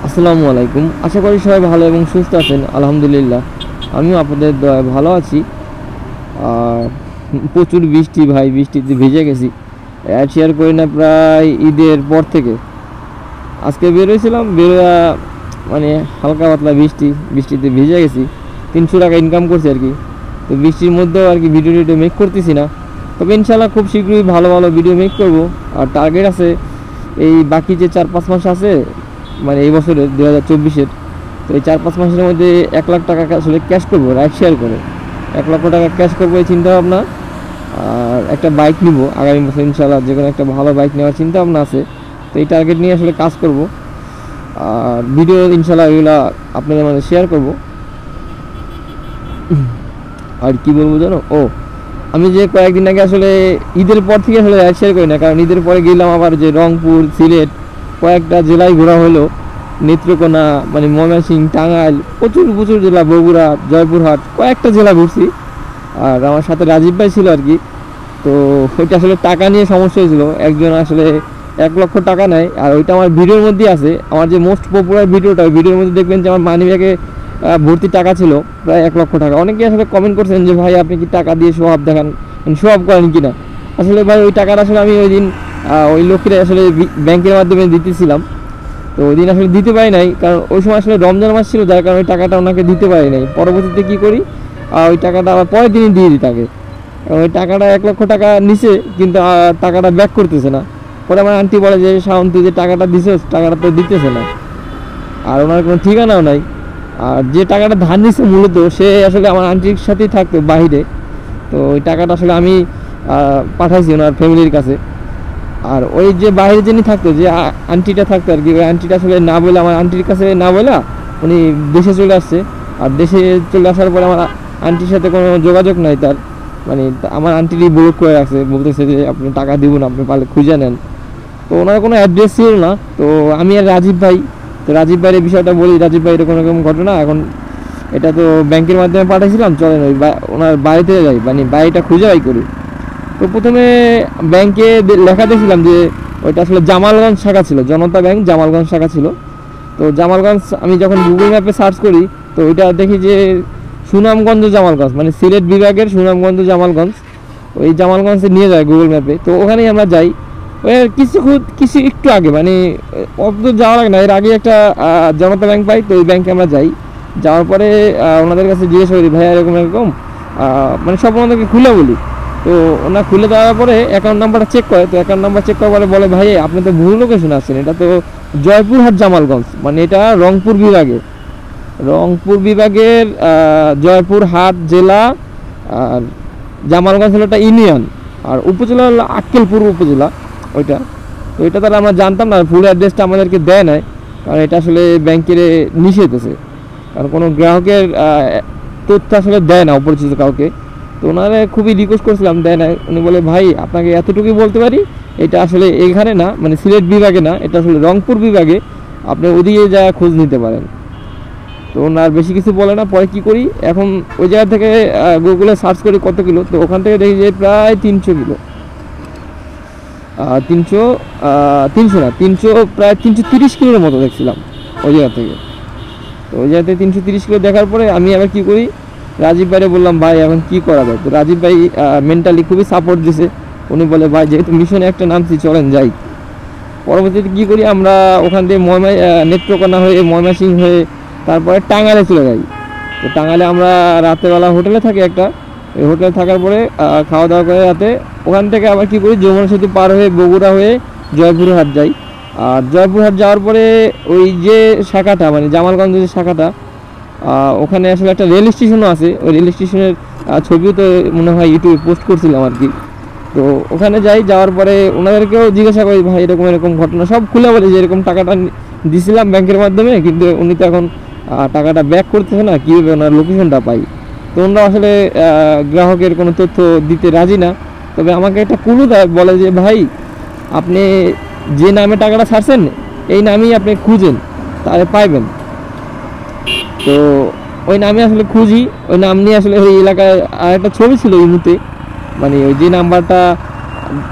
আসসালামু আলাইকুম। আশা করি সবাই ভালো এবং সুস্থ আছেন। আলহামদুলিল্লাহ আমিও আপনাদের দয়ায় ভালো আছি। আর প্রচুর বৃষ্টি ভাই, বৃষ্টিতে ভিজে গেছি। অ্যাড শেয়ার করি না প্রায় ঈদের পর থেকে। আজকে বেরোয়ছিলাম, বেরোয়া মানে হালকা পাতলা বৃষ্টিতে ভিজে গেছি। 300 টাকা ইনকাম করছি আর কি। তো বৃষ্টির মধ্যেও আর কি ভিডিও মেক করতেছি না, তবে ইনশাল্লাহ খুব শীঘ্রই ভালো ভালো ভিডিও মেক করব। আর টার্গেট আছে এই বাকি যে 4-5 মাস আছে, মানে এই বছরের 2024-এর, তো এই 4-5 মাসের মধ্যে 1 লাখ টাকা আসলে ক্যাশ করবো, রাইড শেয়ার করে 1 লক্ষ টাকা ক্যাশ করবো এই চিন্তা ভাবনা। আর একটা বাইক নিব আগামী বছর ইনশাল্লাহ, যে কোনো একটা ভালো বাইক নেওয়ার চিন্তা ভাবনা আছে। তো এই টার্গেট নিয়ে আসলে কাজ করব, আর ভিডিও ইনশাল্লাহ এগুলো আপনাদের মাঝে শেয়ার করব। আর কি বলবো জানো, আমি যে কয়েকদিন আগে আসলে ঈদের পর থেকে আসলে রাইড শেয়ার করি না, কারণ ঈদের পরে গেলাম আবার যে রংপুর, সিলেট, কয়েকটা জেলায় ঘোরা হলো। নেত্রকোনা, মানে ময়মনসিংহ, টাঙ্গাইল, প্রচুর জেলা, বগুড়া, জয়পুরহাট, কয়েকটা জেলা ঘুরছি। আর আমার সাথে রাজীব ভাই ছিল আর কি। তো ওইটা আসলে টাকা নিয়ে সমস্যা হয়েছিল, একজন আসলে 1 লক্ষ টাকা নেয়। আর ওইটা আমার ভিডিওর মধ্যেই আছে, আমার যে মোস্ট পপুলার ভিডিওটা, ওই ভিডিওর মধ্যে দেখবেন যে আমার মানি ব্যাগে ভর্তি টাকা ছিল প্রায় 1 লক্ষ টাকা। অনেকে আসলে কমেন্ট করছেন যে ভাই আপনি কি টাকা দিয়ে শো অফ দেখান, শো অফ করেন কিনা। আসলে ভাই ওই টাকাটা আসলে আমি ওই দিন ওই লোকেরা আসলে ব্যাংকের মাধ্যমে দিতেছিলাম। তো ওই দিন আসলে দিতে পারি নাই, কারণ ওই সময় আসলে রমজান মাস ছিল, যার কারণে ওই টাকাটা ওনাকে দিতে পারি নাই। পরবর্তীতে কী করি, ওই টাকাটা আবার পরের দিনই দিয়ে দিই তাকে। ওই টাকাটা 1 লক্ষ টাকা নিছে, কিন্তু টাকাটা ব্যাক করতেছে না। পরে আমার আন্টি বলে যে শাওন তুই যে টাকাটা দিছিস, টাকাটা তো দিতেছে না, আর ওনার কোনো ঠিকানাও নাই। আর যে টাকাটা ধার নিছে মূলত, সে আসলে আমার আন্টির সাথেই থাকতো বাহিরে। তো ওই টাকাটা আসলে আমি পাঠাইছি ওনার ফ্যামিলির কাছে। আর ওই যে বাইরে যিনি থাকতো, যে আন্টিটা থাকতো আর কি, ওই আন্টিটা আসলে না বলে, আমার আন্টির কাছে না বলে উনি দেশে চলে আসছে। আর দেশে চলে আসার পরে আমার আন্টির সাথে কোনো যোগাযোগ নাই তার, মানে আমার আন্টিরই ব্লক করে রাখছে, বলতেছে যে আপনি টাকা দিব না, আপনি পারলে খুঁজে নেন। তো ওনার কোনো অ্যাড্রেস ছিল না। তো আমি আর রাজীব ভাই, তো রাজীব ভাইয়ের বিষয়টা বলি। রাজীব ভাই এরকম এরকম ঘটনা, এখন এটা তো ব্যাংকের মাধ্যমে পাঠিয়েছিলাম, চলেন ওই ওনার বাড়িতে যাই, মানে বাড়িটা খুঁজে বাই করি। তো প্রথমে ব্যাংকে লেখা দেখছিলাম যে ওইটা আসলে জামালগঞ্জ শাখা ছিল, জনতা ব্যাংক জামালগঞ্জ শাখা ছিল। তো জামালগঞ্জ আমি যখন গুগল ম্যাপে সার্চ করি, তো ওইটা দেখি যে সুনামগঞ্জ জামালগঞ্জ, মানে সিলেট বিভাগের সুনামগঞ্জ জামালগঞ্জ, ওই জামালগঞ্জে নিয়ে যায় গুগল ম্যাপে। তো ওখানেই আমরা যাই। ওই কিছু একটু আগে, মানে অত যাওয়ার আগে না, এর আগে একটা জনতা ব্যাংক পাই। তো ওই ব্যাংকে আমরা যাই, যাওয়ার পরে ওনাদের কাছে জিজ্ঞেস করি ভাইয়া এরকম এরকম, মানে সব ওনাদেরকে খুলে বলি। তো ওনার খুলে দেওয়ার পরে অ্যাকাউন্ট নাম্বারটা চেক করে। তো অ্যাকাউন্ট নাম্বার চেক করার পরে বলে ভাই আপনি তো ভুল লোকেশন আসছেন, এটা তো জয়পুরহাট জামালগঞ্জ, মানে এটা রংপুর বিভাগের জয়পুরহাট জেলা। আর জামালগঞ্জ হলো একটা ইউনিয়ন, আর উপজেলা হলো আক্কেলপুর উপজেলা ওইটা। তো এটা তাহলে আমরা জানতাম না, ফুল অ্যাড্রেসটা আমাদেরকে দেয় নাই, কারণ এটা আসলে ব্যাংকের নিষেধ আছে, কারণ কোনো গ্রাহকের তথ্য আসলে দেয় না অপরিচিত কাউকে। তো ওনারা খুবই রিকোয়েস্ট করছিলাম, দেয় না। উনি বলে ভাই আপনাকে এতটুকুই বলতে পারি, এটা আসলে এখানে না, মানে সিলেট বিভাগে না, এটা আসলে রংপুর বিভাগে, আপনি ওদিকে যা খোঁজ নিতে পারেন। তো ওনার বেশি কিছু বলে না। পরে কি করি, এখন ওই জায়গা থেকে গুগলে সার্চ করি কত কিলো। তো ওখান থেকে দেখি যে প্রায় 300 কিলো, 300 প্রায় 330 কিলোর মতো দেখছিলাম ওই জায়গা থেকে। তো ওই জায়গাতে 330 কিলো দেখার পরে আমি আবার কি করি, রাজীব ভাইরে বললাম ভাই এখন কি করা যায়। তো রাজীব ভাই মেন্টালি খুবই সাপোর্ট দিছে। উনি বলে ভাই যেহেতু মিশনে একটা নামছি, চলেন যাই। পরবর্তীতে কী করি, আমরা ওখান থেকে নেত্রকোনা হয়ে, ময়মনসিংহ হয়ে, তারপরে টাঙ্গাইলে চলে যাই। তো টাঙ্গাইলে আমরা রাতেরবেলা হোটেলে থাকি একটা। এই হোটেলে থাকার পরে খাওয়া দাওয়া করে রাতে, ওখান থেকে আবার কী করি, যমুনা সেতু পার হয়ে বগুড়া হয়ে জয়পুরহাট যাই। আর জয়পুরহাট যাওয়ার পরে ওই যে শাখাটা, মানে জামালগঞ্জের যে শাখাটা, ওখানে আসলে একটা রেল স্টেশনও আছে। ওই রেল স্টেশনের ছবিও তো মনে হয় ইউটিউবে পোস্ট করছিলাম আর কি। তো ওখানে যাই, যাওয়ার পরে ওনাদেরকেও জিজ্ঞাসা করি ভাই এরকম এরকম ঘটনা, সব খুলে বলে যে এরকম টাকাটা দিছিলাম ব্যাংকের মাধ্যমে, কিন্তু উনি তো এখন টাকাটা ব্যাক করতেছে না, কীভাবে ওনার লোকেশনটা পাই। তো ওনারা আসলে গ্রাহকের কোনো তথ্য দিতে রাজি না। তবে আমাকে একটা ক্লু দেয়, বলে যে ভাই আপনি যে নামে টাকাটা ছাড়ছেন, এই নামেই আপনি খুঁজেন, তাহলে পাইবেন। তো ওই নামে আসলে খুঁজি, ওই নাম নিয়ে আসলে ওই এলাকায় আর একটা ছবি ছিল এই মুহূর্তে, মানে ওই যে নাম্বারটা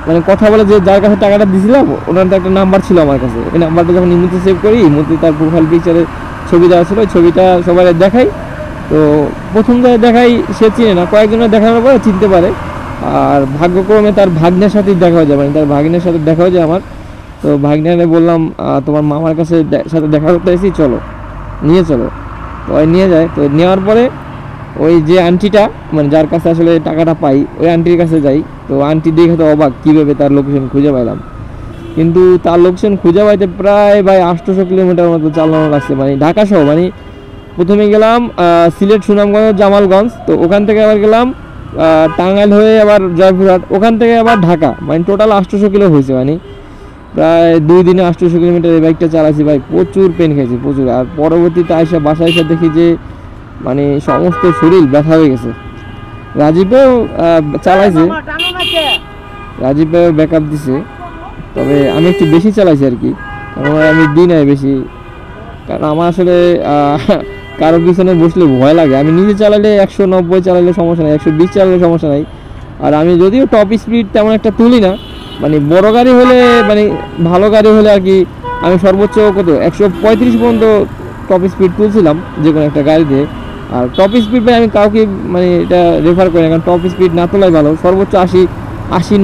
মানে কথা বলে যে যার কাছে টাকাটা দিয়েছিলাম ওনার তো একটা নাম্বার ছিল আমার কাছে, ওই নাম্বারটা যখন ইমোতে সেভ করি, ইমোতে তার প্রোফাইল পিকচারে ছবি দেওয়া ছিল, ওই ছবিটা সবাই দেখাই। তো প্রথম জায়গায় দেখাই সে চিনে না, কয়েকজনের দেখানোর পরে চিনতে পারে। আর ভাগ্যক্রমে তার ভাগ্নের সাথেই দেখা হয়ে যায়, মানে তার ভাগ্নের সাথে দেখা হয়ে যায় আমার। তো ভাগ্নে বললাম তোমার মামার কাছে সাথে দেখা করতে এসেছি, চলো নিয়ে চলো। তো ওই নিয়ে যায়। তো নেওয়ার পরে ওই যে আন্টিটা মানে যার কাছে আসলে টাকাটা পাই ওই আন্টির কাছে যাই। তো আন্টি দেখে তো অবাক, কীভাবে তার লোকেশন খুঁজে পাইলাম। কিন্তু তার লোকেশন খুঁজে পাইতে প্রায় ভাই 800 কিলোমিটার মতো চালানো লাগছে, মানে ঢাকা সহ। মানে প্রথমে গেলাম সিলেট, সুনামগঞ্জ, জামালগঞ্জ, তো ওখান থেকে আবার গেলাম টাঙ্গাইল হয়ে আবার জয়পুরহাট, ওখান থেকে আবার ঢাকা, মানে টোটাল 800 কিলো হয়েছে। মানে প্রায় 2 দিনে 800 কিলোমিটার এই বাইকটা চালাইছি ভাই, প্রচুর পেন খেয়েছি প্রচুর। আর পরবর্তীতে আইসা বাসায় এসে দেখি যে মানে সমস্ত শরীর ব্যথা হয়ে গেছে। রাজীবেও চালাইছে, রাজীবেও ব্যাকআপ দিছে, তবে আমি একটু বেশি চালাইছি আর কি, কারণ আমি দিই নাই বেশি। কারণ আমার আসলে কারোর পিছনে বসলে ভয় লাগে। আমি নিজে চালালে 190 চালালে সমস্যা নাই, 120 চালালে সমস্যা নাই। আর আমি যদিও টপ স্পিড তেমন একটা তুলি না, মানে বড় গাড়ি হলে, মানে ভালো গাড়ি হলে আর কি আমি সর্বোচ্চ কত 135 পর্যন্ত টপ স্পিড তুলছিলাম যে কোনো একটা গাড়িতে। আর টপ স্পিড ভাই আমি কাউকে মানে এটা রেফার করি না, কারণ টপ স্পিড না তোলাই ভালো। সর্বোচ্চ 80,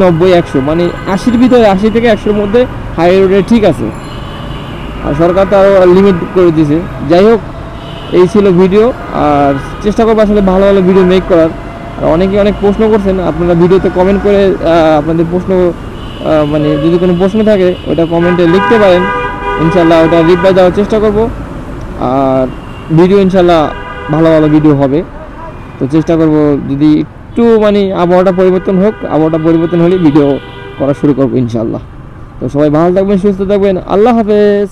90, 100, মানে 80-র ভিতরে, 80 থেকে 100-র মধ্যে হাই রোডে ঠিক আছে। আর সরকার তো আরও লিমিট করে দিয়েছে। যাই হোক, এই ছিল ভিডিও। আর চেষ্টা করবো আসলে ভালো ভালো ভিডিও মেক করার। আর অনেকে অনেক প্রশ্ন করছেন, আপনারা ভিডিওতে কমেন্ট করে আপনাদের প্রশ্ন মানে যদি কোনো প্রশ্ন থাকে ওটা কমেন্টে লিখতে পারেন, ইনশাল্লাহ ওটা রিপ্লাই দেওয়ার চেষ্টা করব। আর ভিডিও ইনশাল্লাহ ভালো ভালো ভিডিও হবে। তো চেষ্টা করব যদি একটু মানে আবহাওয়াটা পরিবর্তন হোক, আবহাওয়াটা পরিবর্তন হলে ভিডিও করা শুরু করবো ইনশাল্লাহ। তো সবাই ভালো থাকবেন, সুস্থ থাকবেন, আল্লাহ হাফেজ।